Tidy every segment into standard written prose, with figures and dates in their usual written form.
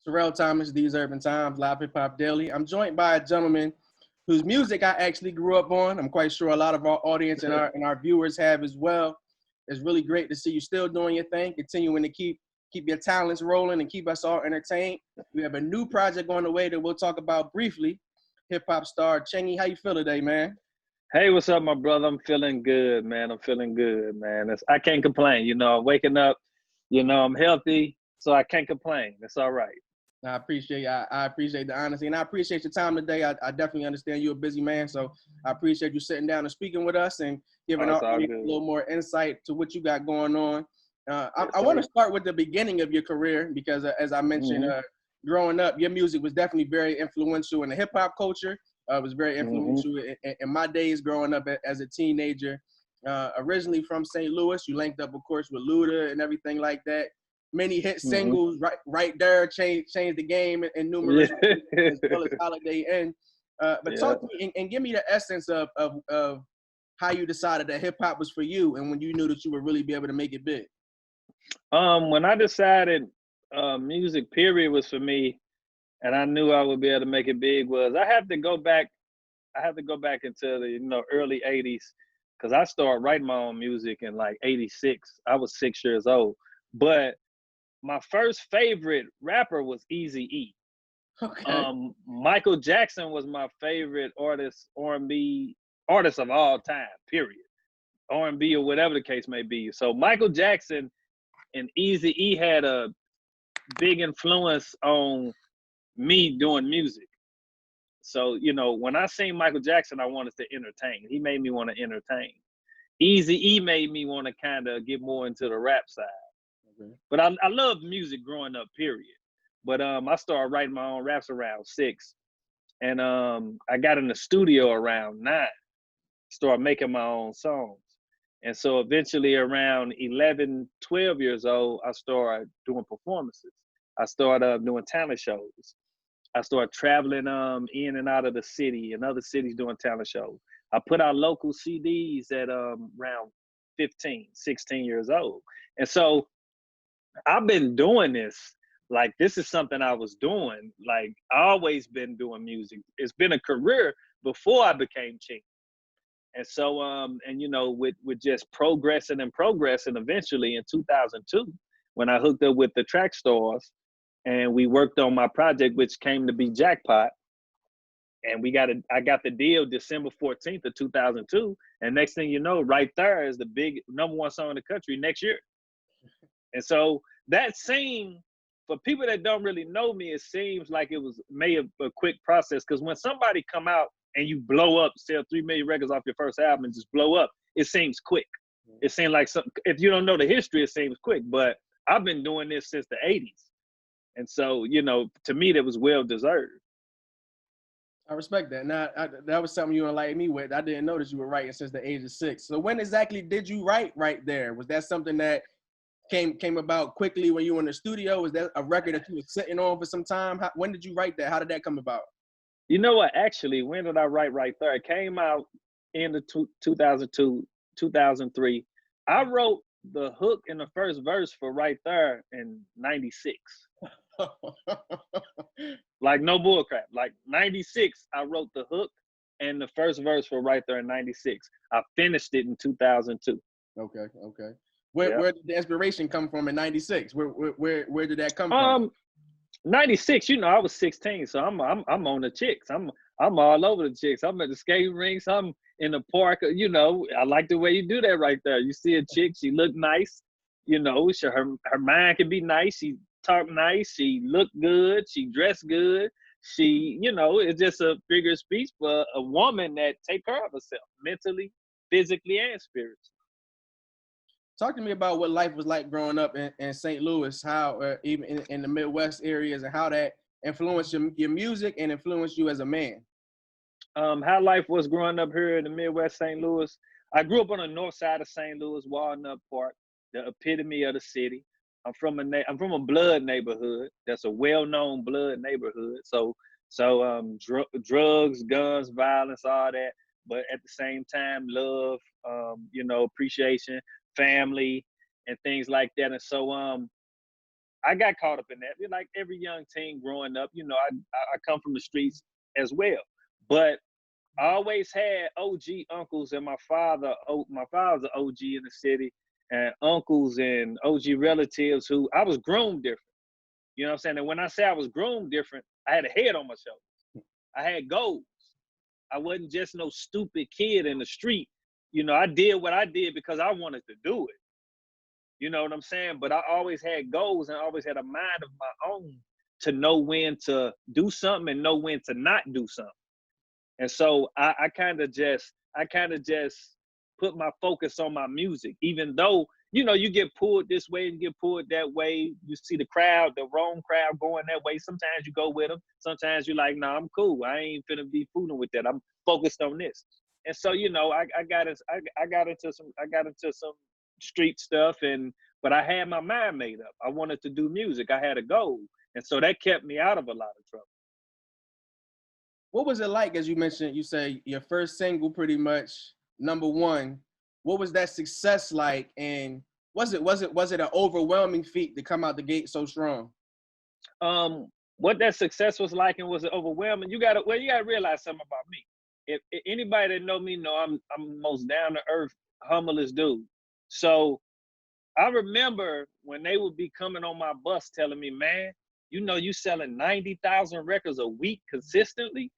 Terrell Thomas, These Urban Times, Live Hip Hop Daily. I'm joined by a gentleman whose music I actually grew up on. I'm quite sure a lot of our audience and our viewers have as well. It's really great to see you still doing your thing, continuing to keep your talents rolling and keep us all entertained. We have a new project on the way that we'll talk about briefly. Hip hop star Chingy, how you feel today, man? Hey, what's up, my brother? I'm feeling good, man. I'm feeling good, man. I can't complain. I'm waking up. I'm healthy, so I can't complain. It's all right. I appreciate the honesty, and I appreciate your time today. I definitely understand you're a busy man, so I appreciate you sitting down and speaking with us and giving Oh, our it's all audience a good. little more insight to what you got going on. Yes, I want to sir. start with the beginning of your career because, as I mentioned, Mm-hmm. growing up, your music was definitely very influential in the hip hop culture. It was very Mm-hmm. influential in my days growing up as a teenager. Originally from St. Louis, you linked up, of course, with Luda and everything like that. Many hit Mm-hmm. singles right there changed the game in Yeah. numerous ways, as well as Holidae Inn. But Yeah. talk to me and give me the essence of how you decided that hip hop was for you and when you knew that you would really be able to make it big. When I decided music period was for me, and I knew I would be able to make it big, was I had to go back. I had to go back into the early '80s because I started writing my own music in like '86. I was 6 years old, but my first favorite rapper was Eazy E. Okay. Michael Jackson was my favorite artist, R&B artist of all time. Period. R&B or whatever the case may be. So Michael Jackson and Eazy E had a big influence on me doing music. So when I seen Michael Jackson, I wanted to entertain. He made me want to entertain. Eazy E made me want to kind of get more into the rap side. Okay. But I loved music growing up, period. But I started writing my own raps around 6. And I got in the studio around 9, started making my own songs. And so eventually around 11, 12 years old, I started doing performances. I started doing talent shows. I started traveling in and out of the city and other cities doing talent shows. I put out local CDs at around 15, 16 years old. And so I've been doing this. Like, this is something I was doing. Like, I always been doing music. It's been a career before I became Chink. And so, with just progressing, eventually in 2002, when I hooked up with the Track Stars, and we worked on my project, which came to be Jackpot. And I got the deal December 14th of 2002. And next thing you know, Right There is the big #1 song in the country next year. And so that seemed, for people that don't really know me, it seems like it was a quick process. Because when somebody come out and you blow up, sell 3 million records off your first album and just blow up, it seems quick. It seems like if you don't know the history, it seems quick. But I've been doing this since the 80s. And so, to me, that was well deserved. I respect that. Now, that was something you enlightened me with. I didn't know that you were writing since the age of 6. So when exactly did you write right there? Was that something that came about quickly when you were in the studio? Was that a record that you were sitting on for some time? When did you write that? How did that come about? You know what? Actually, when did I write Right There? It came out in the 2002, 2003. I wrote the hook and the first verse for Right There in '96. Like, no bullcrap. Like, '96, I wrote the hook and the first verse for Right There in '96. I finished it in 2002. Okay. Yeah. Where did the inspiration come from in '96? Where did that come from? '96, I was 16, so I'm on the chicks. I'm all over the chicks. I'm at the skating rinks. I'm in the park. I like the way you do that right there. You see a chick, she look nice. Her mind can be nice. She talk nice. She look good. She dress good. She, it's just a figure of speech for a woman that take care of herself mentally, physically, and spiritually. Talk to me about what life was like growing up in St. Louis, how even in the Midwest areas, and how that influenced your music and influenced you as a man. How life was growing up here in the Midwest St. Louis. I grew up on the north side of St. Louis, Walnut Park, the epitome of the city. I'm from a blood neighborhood. That's a well-known blood neighborhood. Drugs, guns, violence, all that. But at the same time, love, appreciation, family, and things like that. And so I got caught up in that. Like every young teen growing up, you know, I come from the streets as well. But I always had OG uncles, and my father's an OG in the city, and uncles and OG relatives who I was groomed different. You know what I'm saying? And when I say I was groomed different, I had a head on my shoulders. I had goals. I wasn't just no stupid kid in the street. You know, I did what I did because I wanted to do it. You know what I'm saying? But I always had goals and I always had a mind of my own to know when to do something and know when to not do something. And so I kind of just put my focus on my music, even though, you know, you get pulled this way and get pulled that way. You see the crowd, the wrong crowd going that way. Sometimes you go with them. Sometimes you're like, nah, I'm cool. I ain't finna be fooling with that. I'm focused on this. And so, you know, I got into some street stuff, but I had my mind made up. I wanted to do music. I had a goal. And so that kept me out of a lot of trouble. What was it like, as you mentioned, you say your first single pretty much #1. What was that success like? And was it an overwhelming feat to come out the gate so strong? What that success was like, and was it overwhelming? You gotta realize something about me. If anybody that know me know I'm most down to earth, humblest dude. So I remember when they would be coming on my bus telling me, man, you know, you selling 90,000 records a week consistently.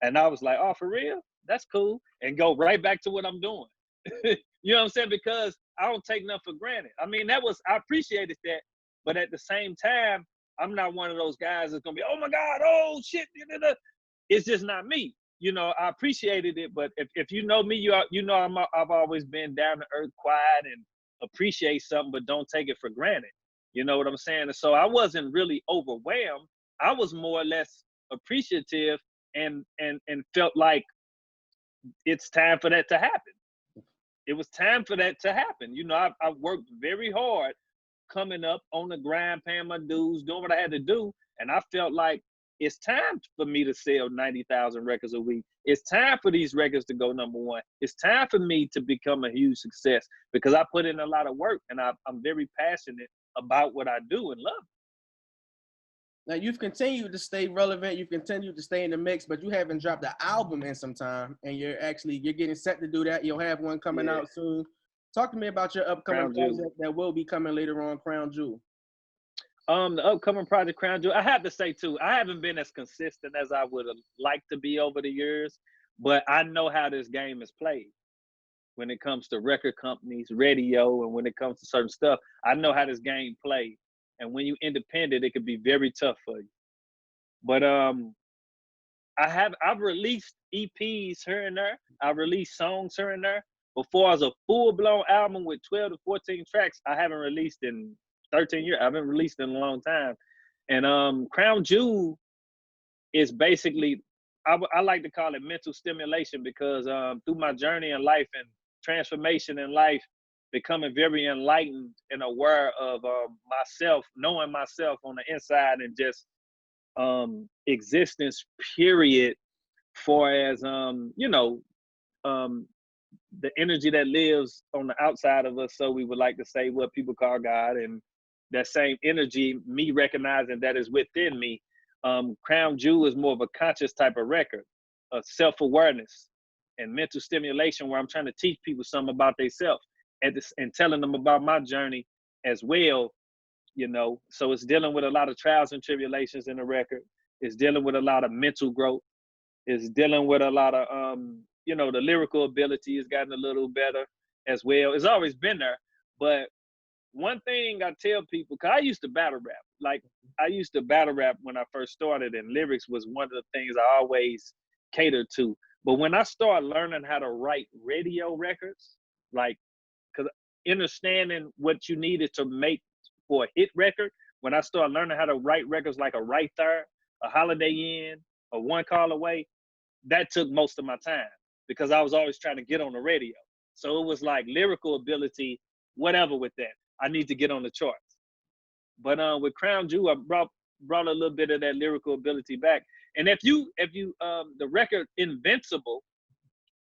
And I was like, oh, for real? That's cool. And go right back to what I'm doing. You know what I'm saying? Because I don't take nothing for granted. I mean, I appreciated that. But at the same time, I'm not one of those guys that's going to be, oh my God, oh shit. It's just not me. You know, I appreciated it. But if you know me, you know I've always been down to earth, quiet, and appreciate something, but don't take it for granted. You know what I'm saying? And so I wasn't really overwhelmed. I was more or less appreciative and felt like it's time for that to happen. It was time for that to happen. You know, I worked very hard coming up on the grind, paying my dues, doing what I had to do. And I felt like it's time for me to sell 90,000 records a week. It's time for these records to go #1. It's time for me to become a huge success because I put in a lot of work and I'm very passionate about what I do and love it. Now you've continued to stay relevant, you've continued to stay in the mix, but you haven't dropped an album in some time, and you're getting set to do that. You'll have one coming out soon. Talk to me about your upcoming project that will be coming later on, Crown Jewel. The upcoming project, Crown Jewel, I have to say too, I haven't been as consistent as I would have liked to be over the years, but I know how this game is played. When it comes to record companies, radio, and when it comes to certain stuff, I know how this game plays. And when you're independent, it can be very tough for you. But I've released EPs here and there. I've released songs here and there. Before as a full-blown album with 12 to 14 tracks, I haven't released in 13 years. I haven't released in a long time. And Crown Jewel is basically, I like to call it mental stimulation because through my journey in life and transformation in life, becoming very enlightened and aware of myself, knowing myself on the inside and just existence, period, for as, you know, the energy that lives on the outside of us. So we would like to say what people call God, and that same energy, me recognizing that is within me. Crown Jewel is more of a conscious type of record, of self-awareness and mental stimulation, where I'm trying to teach people something about themselves and telling them about my journey as well, you know. So it's dealing with a lot of trials and tribulations in the record. It's dealing with a lot of mental growth. It's dealing with a lot of, you know, the lyrical ability has gotten a little better as well. It's always been there. But one thing I tell people, because I used to battle rap. Like, I used to battle rap when I first started, and lyrics was one of the things I always catered to. But when I started learning how to write radio records, like, because understanding what you needed to make for a hit record, when I started learning how to write records like a Right Thurr, a Holidae Inn, a One Call Away, that took most of my time because I was always trying to get on the radio. So it was like lyrical ability, whatever with that. I need to get on the charts. But with Crown Jewel, I brought a little bit of that lyrical ability back. And if you the record Invincible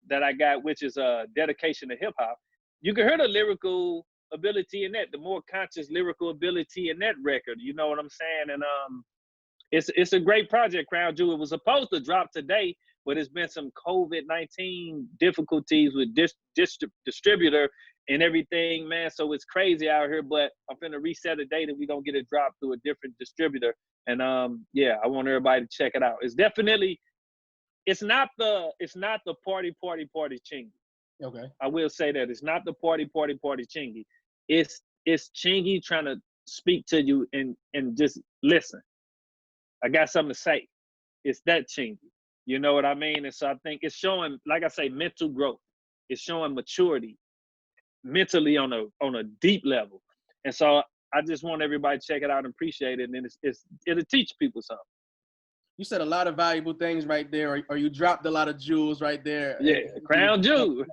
that I got, which is a dedication to hip hop, you can hear the lyrical ability in that, the more conscious lyrical ability in that record. You know what I'm saying? And it's a great project, Crown Jewel. It was supposed to drop today, but it's been some COVID-19 difficulties with distributor and everything, man. So it's crazy out here, but I'm finna reset a date and we gonna get it dropped through a different distributor. And yeah, I want everybody to check it out. It's definitely, it's not the party Chingy. Okay. I will say that it's not the party Chingy. It's Chingy trying to speak to you and just listen. I got something to say. It's that Chingy. You know what I mean? And so I think it's showing, like I say, mental growth. It's showing maturity mentally on a deep level. And so I just want everybody to check it out and appreciate it. And it'll teach people something. You said a lot of valuable things right there, or you dropped a lot of jewels right there. Yeah, crown jewel.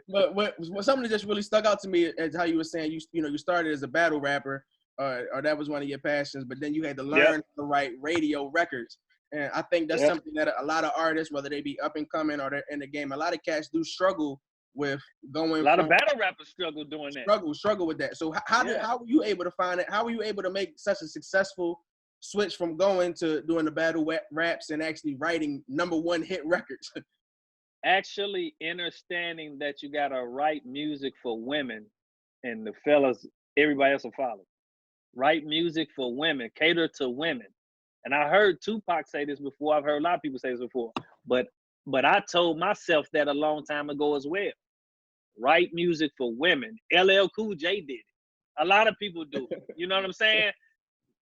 But what something that just really stuck out to me is how you were saying you started as a battle rapper, or that was one of your passions, but then you had to learn to write radio records. And I think that's something that a lot of artists, whether they be up and coming or they're in the game, a lot of cats do struggle with going. A lot of battle rappers struggle doing that. Struggle with that. So how were you able to find it? How were you able to make such a successful switch from going to doing the battle raps and actually writing #1 hit records? Actually understanding that you gotta write music for women, and the fellas, everybody else will follow. Write music for women, cater to women. And I heard Tupac say this before. I've heard a lot of people say this before. But I told myself that a long time ago as well. Write music for women. LL Cool J did it. A lot of people do it. You know what I'm saying?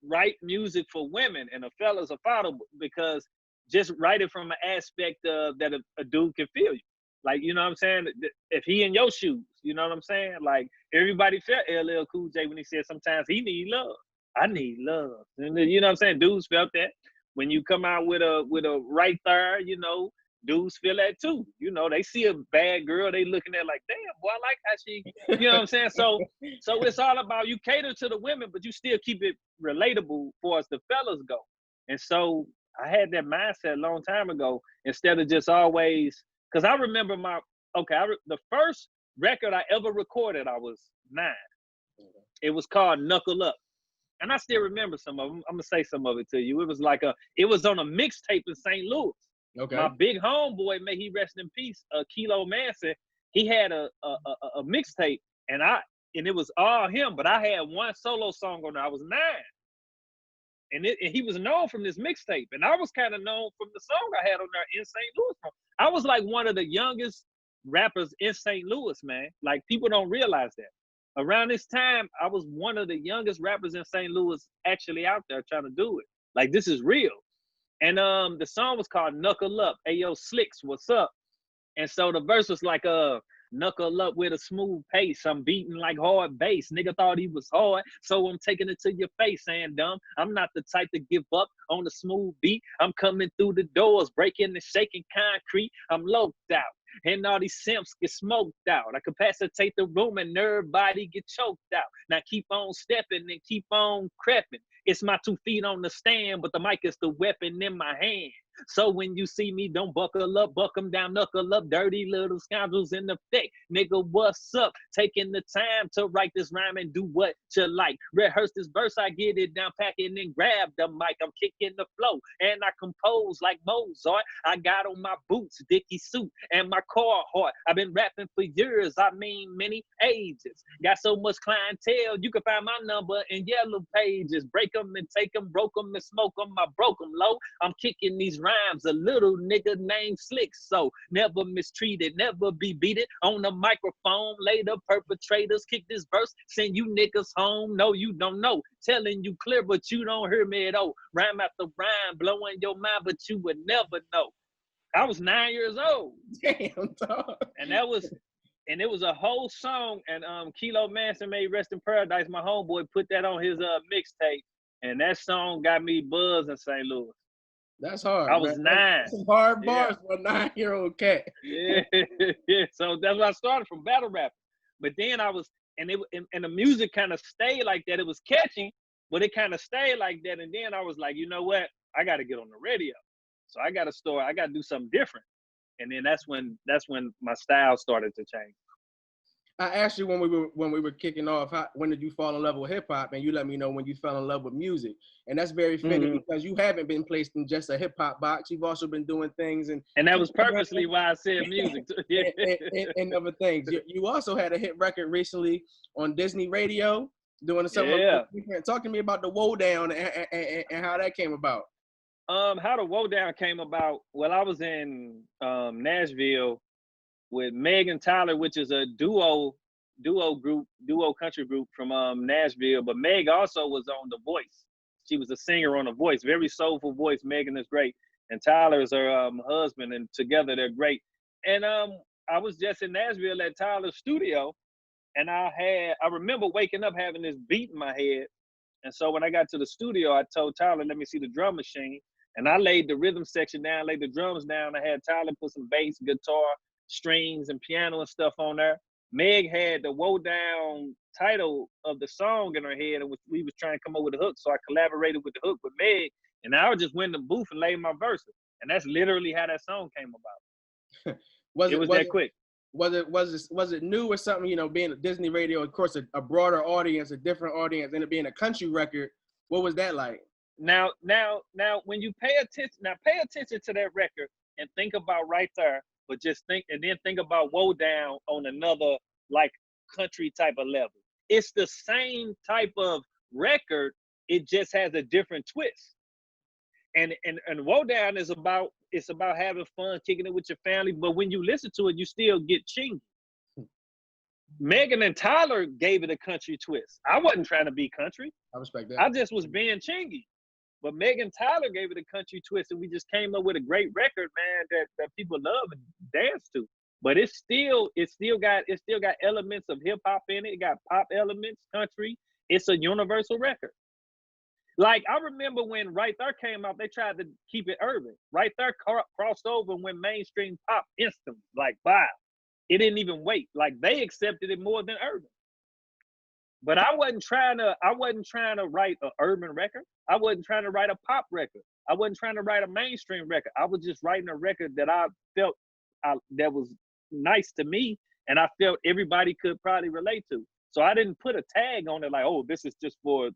Write music for women, and the fellas are follow, because just write it from an aspect of that a dude can feel you. Like, you know what I'm saying? If he in your shoes, you know what I'm saying? Like, everybody felt LL Cool J when he said sometimes he need love. I need love. And you know what I'm saying? Dudes felt that. When you come out with a right Thurr, you know, dudes feel that too. You know, they see a bad girl, they looking at like, damn, boy, I like how she, you know what I'm saying? So it's all about, you cater to the women, but you still keep it relatable for as the fellas go. And so I had that mindset a long time ago, instead of just always, because I remember the first record I ever recorded, I was 9. It was called Knuckle Up. And I still remember some of them. I'm gonna say some of it to you. It was it was on a mixtape in St. Louis. Okay. My big homeboy, may he rest in peace, Kilo Manson, he had a mixtape, and it was all him, but I had one solo song on there. I was 9. And he was known from this mixtape. And I was kind of known from the song I had on there in St. Louis. I was like one of the youngest rappers in St. Louis, man. Like, people don't realize that. Around this time, I was one of the youngest rappers in St. Louis actually out there trying to do it. Like, this is real. And the song was called Knuckle Up. Ayo, Slicks, what's up? And so the verse was like, knuckle up with a smooth pace. I'm beating like hard bass. Nigga thought he was hard, so I'm taking it to your face, saying dumb. I'm not the type to give up on the smooth beat. I'm coming through the doors, breaking and shaking concrete. I'm loped out, and all these simps get smoked out. I capacitate the room and everybody get choked out. Now keep on stepping and keep on creeping. It's my 2 feet on the stand, but the mic is the weapon in my hand. So when you see me, don't buckle up, buck 'em down, knuckle up, dirty little scoundrels in effect. Nigga, what's up? Taking the time to write this rhyme and do what you like. Rehearse this verse, I get it down, pack it and grab the mic. I'm kicking the flow and I compose like Mozart. I got on my boots, Dickie suit, and my Carhartt. I've been rapping for years, I mean many ages. Got so much clientele, you can find my number in yellow pages. Break 'em and take 'em, broke 'em and smoke 'em. I broke 'em low. I'm kicking these rhymes, a little nigga named Slick, so never mistreated, never be beaten on the microphone. Later perpetrators kick this verse, send you niggas home. No, you don't know, telling you clear, but you don't hear me at all. Rhyme after rhyme, blowing your mind, but you would never know. I was 9 years old. Damn, dog. And it was a whole song, and Kilo Manson, may rest in paradise, my homeboy, put that on his mixtape, and that song got me buzzed in St. Louis. That's hard. I was 9. That's some hard bars for a 9-year-old cat. Yeah. So that's why I started, from battle rap. But then and the music kind of stayed like that. It was catchy, but it kind of stayed like that. And then I was like, you know what? I got to get on the radio. So I got to do something different. And then that's when my style started to change. I asked you when we were kicking off, when did you fall in love with hip hop, and you let me know when you fell in love with music, and that's very fitting Mm-hmm. because you haven't been placed in just a hip hop box. You've also been doing things and And that was purposely why I said music. Yeah. and other things. You also had a hit record recently on Disney Radio, doing something a Yeah. little different. Talk to me about the Woe Down and how that came about. How the Woe Down came about? Well, I was in Nashville with Meg and Tyler, which is a duo country group from Nashville. But Meg also was on The Voice. She was a singer on The Voice, very soulful voice. Megan is great, and Tyler is her husband, and together they're great. And I was just in Nashville at Tyler's studio, and I remember waking up having this beat in my head. And so when I got to the studio, I told Tyler, let me see the drum machine. And I laid the rhythm section down, laid the drums down. I had Tyler put some bass, guitar, strings, and piano and stuff on there. Meg had the Woe Down title of the song in her head, and we was trying to come up with a hook. So I collaborated with the hook with Meg, and I just went in the booth and laid my verses. And that's literally how that song came about. It was that quick. Was it new or something? You know, being a Disney Radio, of course, a broader audience, a different audience, and it being a country record. What was that like? Now, when you pay attention to that record and think about Right There, but just think about Woe Down on another like country type of level. It's the same type of record. It just has a different twist. And Woe Down is about having fun, kicking it with your family. But when you listen to it, you still get Chingy. Megan and Tyler gave it a country twist. I wasn't trying to be country. I respect that. I just was being Chingy. But Megan Tyler gave it a country twist, and we just came up with a great record, man, that people love and dance to. But it still got elements of hip hop in it. It got pop elements, country. It's a universal record. Like I remember when Right There came out, they tried to keep it urban. Right There crossed over and went mainstream pop instantly. Like wow, it didn't even wait. Like they accepted it more than urban. But I wasn't trying to write an urban record. I wasn't trying to write a pop record. I wasn't trying to write a mainstream record. I was just writing a record that I felt that was nice to me, and I felt everybody could probably relate to. So I didn't put a tag on it like, oh, this is just for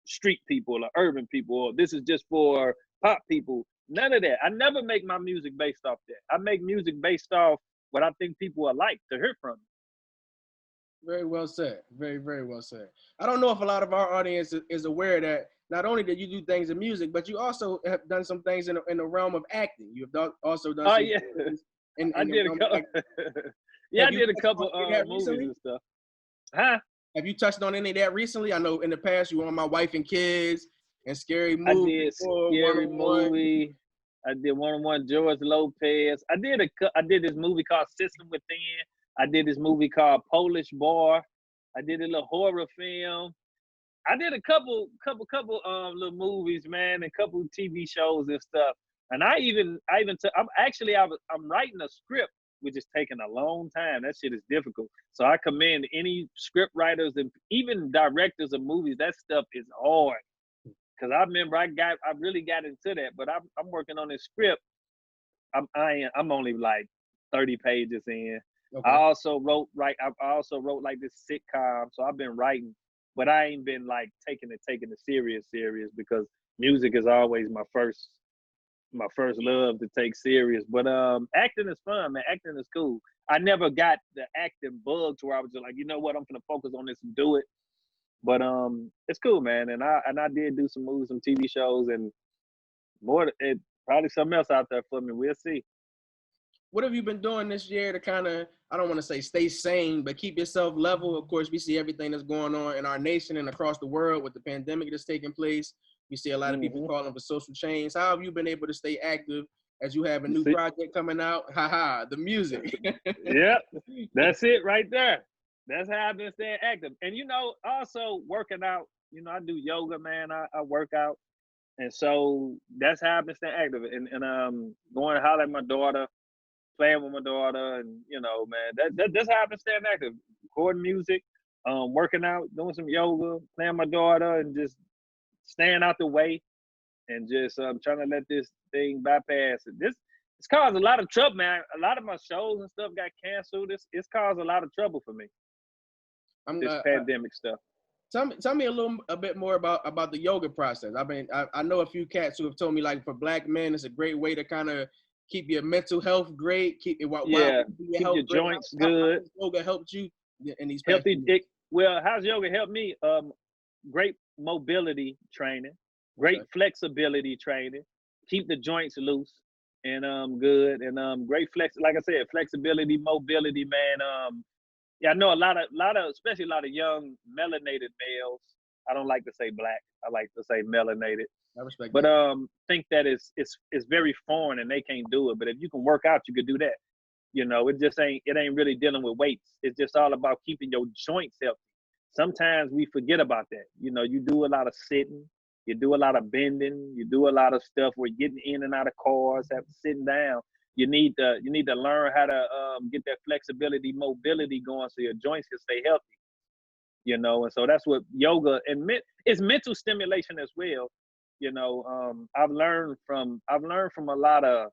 street people or urban people, or this is just for pop people. None of that. I never make my music based off that. I make music based off what I think people would like to hear from me. Very well said. Very, very well said. I don't know if a lot of our audience is aware that not only did you do things in music, but you also have done some things in the realm of acting. You've also done some things in I did a couple. I did a couple movies and stuff. Huh? Have you touched on any of that recently? I know in the past you were on My Wife and Kids and Scary Movie. I did Scary Movie. I did 101 George Lopez. I did this movie called System Within. I did this movie called Polish Bar. I did a little horror film. I did a couple little movies, man, and a couple TV shows and stuff. And I'm writing a script, which is taking a long time. That shit is difficult. So I commend any script writers and even directors of movies. That stuff is hard. Cause I remember I really got into that, but I'm working on this script. I'm only like 30 pages in. Okay. I also wrote like this sitcom, so I've been writing, but I ain't been like taking it serious because music is always my first love to take serious. But acting is fun, man. Acting is cool. I never got the acting bug to where I was just like, you know what, I'm gonna focus on this and do it. But it's cool, man. And I did do some movies, some TV shows, and probably something else out there for me. We'll see. What have you been doing this year to kind of, I don't want to say stay sane, but keep yourself level? Of course, we see everything that's going on in our nation and across the world with the pandemic that's taking place. We see a lot of people calling for social change. How have you been able to stay active as you have a new project coming out? The music. Yep, that's it right there. That's how I've been staying active. And, also working out, I do yoga, man. I work out. And so that's how I've been staying active. And going to holler at my daughter, playing with my daughter, and man, that's how I've been staying active. Recording music, working out, doing some yoga, playing with my daughter, and just staying out the way, and just trying to let this thing bypass it. It's caused a lot of trouble, man. A lot of my shows and stuff got canceled. It's caused a lot of trouble for me. I'm this pandemic stuff. Tell me a bit more about the yoga process. I know a few cats who have told me, like, for Black men, it's a great way to kind of keep your mental health great, keep it while keeping keep your joints How good. has yoga helped you in these past Healthy. Well, how's yoga helped me? Great mobility training, great flexibility training, keep the joints loose and good, and great like I said, flexibility, mobility, man. Yeah, I know a lot of especially a lot of young melanated males. I don't like to say black. I like to say melanated. I respect but that. think that it's very foreign and they can't do it. But if you can work out, you could do that. You know, it ain't really dealing with weights. It's just all about keeping your joints healthy. Sometimes we forget about that. You know, you do a lot of sitting, you do a lot of bending, you do a lot of stuff where you're getting in and out of cars, after sitting down. You need to learn how to get that flexibility, mobility going so your joints can stay healthy. You know, and so that's what yoga and it's mental stimulation as well. You know, I've learned from a lot of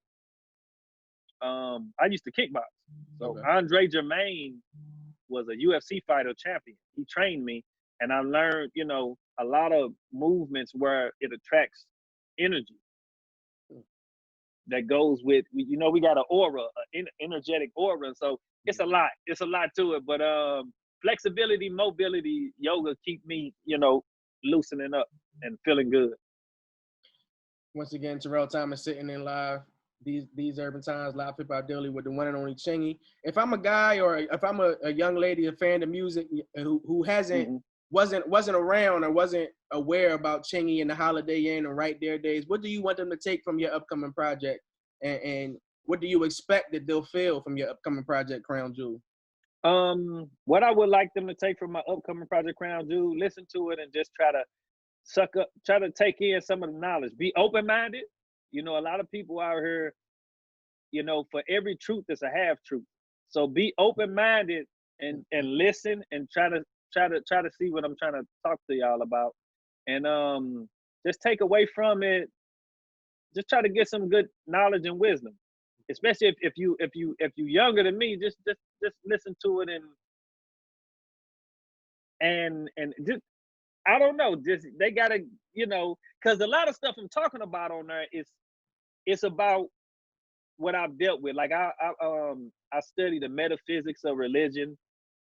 I used to kickbox. So Andre Germain was a UFC fighter champion. He trained me, and I learned, you know, a lot of movements where it attracts energy that goes with, you know, we got an aura, an energetic aura. So it's a lot to it. But flexibility, mobility, yoga keep me, you know, loosening up and feeling good. Once again, Terrell Thomas sitting in live. These Urban Times Live Hip Hop Daily with the one and only Chingy. If I'm a guy or if I'm a young lady, a fan of music who hasn't wasn't around or wasn't aware about Chingy and the Holidae Inn and Right There Days, what do you want them to take from your upcoming project? And what do you expect that they'll feel from your upcoming project, Crown Jewel? What I would like them to take from my upcoming project, Crown Jewel, listen to it and just try to take in some of the knowledge. Be open-minded. You know, a lot of people out here, you know, for every truth, there's a half truth. So be open-minded and listen and try to see what I'm trying to talk to y'all about. And just take away from it, just try to get some good knowledge and wisdom. Especially if you younger than me, just listen to it and just, I don't know, just they gotta, you know, because a lot of stuff I'm talking about on there it's about what I've dealt with. Like I study the metaphysics of religion.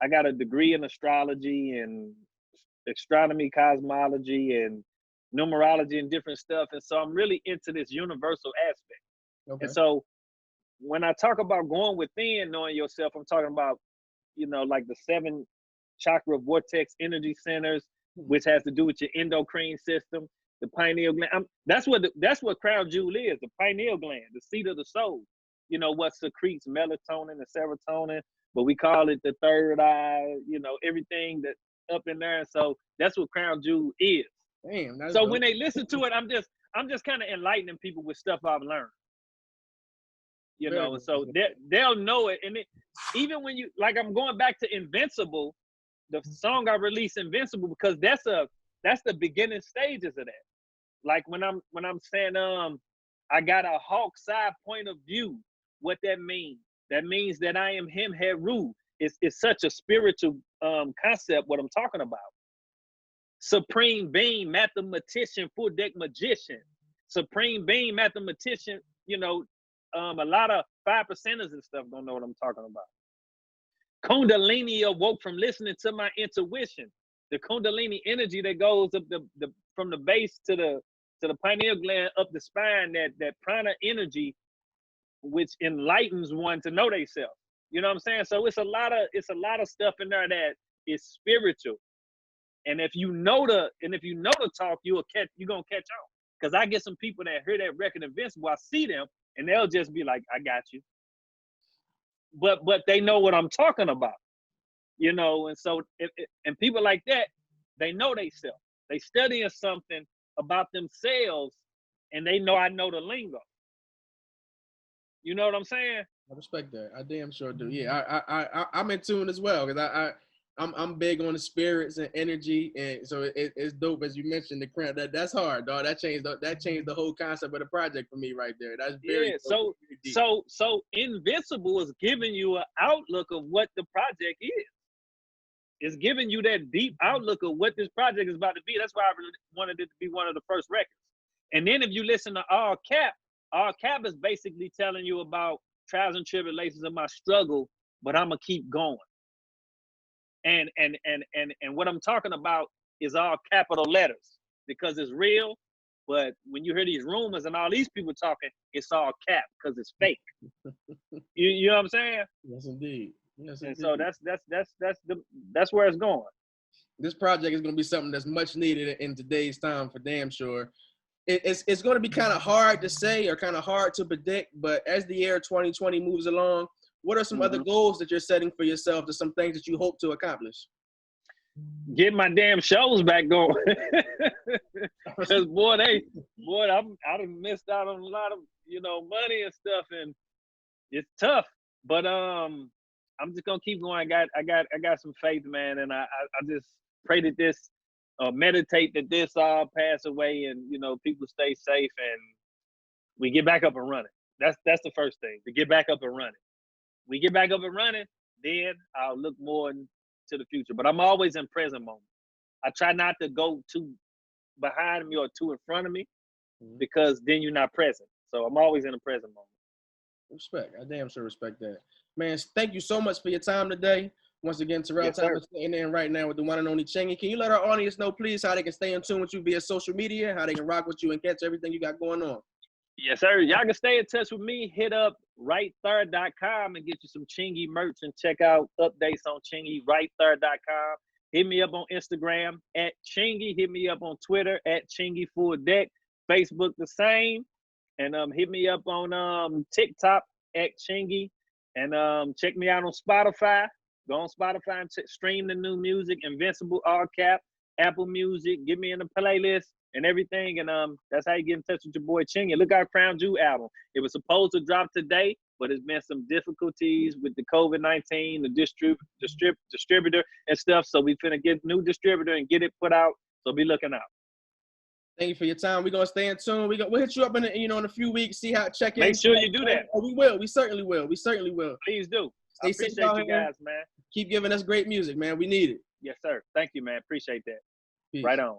I got a degree in astrology and astronomy, cosmology, and numerology and different stuff. And so I'm really into this universal aspect. And so when I talk about going within, knowing yourself, I'm talking about, you know, like the 7 chakra vortex energy centers, which has to do with your endocrine system, the pineal gland. That's what Crown Jewel is, the pineal gland, the seat of the soul. You know, what secretes melatonin and serotonin, but we call it the third eye, you know, everything that's up in there. And so that's what Crown Jewel is. Damn, so dope. When they listen to it, I'm just kind of enlightening people with stuff I've learned. You know, and so they'll know it. And even when you, like, I'm going back to Invincible, the song I released, Invincible, because that's the beginning stages of that. Like when I'm saying I got a hawk's eye point of view, what that means? That means that I am him, Heru. It's such a spiritual concept what I'm talking about. Supreme being, mathematician, full deck magician. Supreme being, mathematician, you know, a lot of 5%ers and stuff don't know what I'm talking about. Kundalini awoke from listening to my intuition. The Kundalini energy that goes up from the base to the pineal gland up the spine, that prana energy, which enlightens one to know themselves. You know what I'm saying? So it's a lot of stuff in there that is spiritual. And if you know the talk, you're gonna catch on. Because I get some people that hear that record Invincible, I see them and they'll just be like, I got you. But they know what I'm talking about. You know, and so and people like that, they know themselves. They studying something about themselves and they know I know the lingo. You know what I'm saying? I respect that. I damn sure do. Yeah, I'm in tune as well because I'm big on the spirits and energy, and so it's dope as you mentioned the crown. That's hard, dog. That changed the whole concept of the project for me right there. That's very dope. So Invincible is giving you an outlook of what the project is. It's giving you that deep outlook of what this project is about to be. That's why I really wanted it to be one of the first records. And then if you listen to All Cap is basically telling you about trials and tribulations of my struggle, but I'm gonna keep going. And what I'm talking about is all capital letters because it's real. But when you hear these rumors and all these people talking, it's all cap because it's fake. You know what I'm saying? Yes, indeed. Yes, and indeed. so that's where it's going. This project is going to be something that's much needed in today's time for damn sure. It's going to be kind of hard to say or kind of hard to predict, but as the year 2020 moves along, what are some other goals that you're setting for yourself? There's some things that you hope to accomplish? Get my damn shows back going. Because boy, I done missed out on a lot of, money and stuff, and it's tough. But I'm just gonna keep going. I got some faith, man, and I just pray that this meditate that this all pass away and people stay safe and we get back up and running. That's the first thing, to get back up and running. We get back up and running, then I'll look more to the future. But I'm always in present moment. I try not to go too behind me or too in front of me because then you're not present. So I'm always in the present moment. Respect. I damn sure respect that. Man, thank you so much for your time today. Once again, Terrell Thomas sitting in right now with the one and only Chingy. Can you let our audience know, please, how they can stay in tune with you via social media, how they can rock with you and catch everything you got going on? Yes, sir. Y'all can stay in touch with me. Hit up writethurr.com and get you some Chingy merch and check out updates on Chingy, writethurr.com. Hit me up on Instagram at Chingy. Hit me up on Twitter at Chingy Full Deck. Facebook the same. And hit me up on TikTok at Chingy. And check me out on Spotify. Go on Spotify and stream the new music, Invincible, all cap, Apple Music. Get me in the playlist and everything. And that's how you get in touch with your boy Chingy. Look out, Crown Jewel album. It was supposed to drop today, but it's been some difficulties with the COVID-19, the distributor and stuff. So we finna get a new distributor and get it put out. So be looking out. Thank you for your time. We're gonna stay in tune. We'll hit you up in a few weeks. See how check in. Make sure you do that. Oh, we will. We certainly will. We certainly will. Please do. Stay I appreciate you guys, man. Keep giving us great music, man. We need it. Yes, sir. Thank you, man. Appreciate that. Peace. Right on.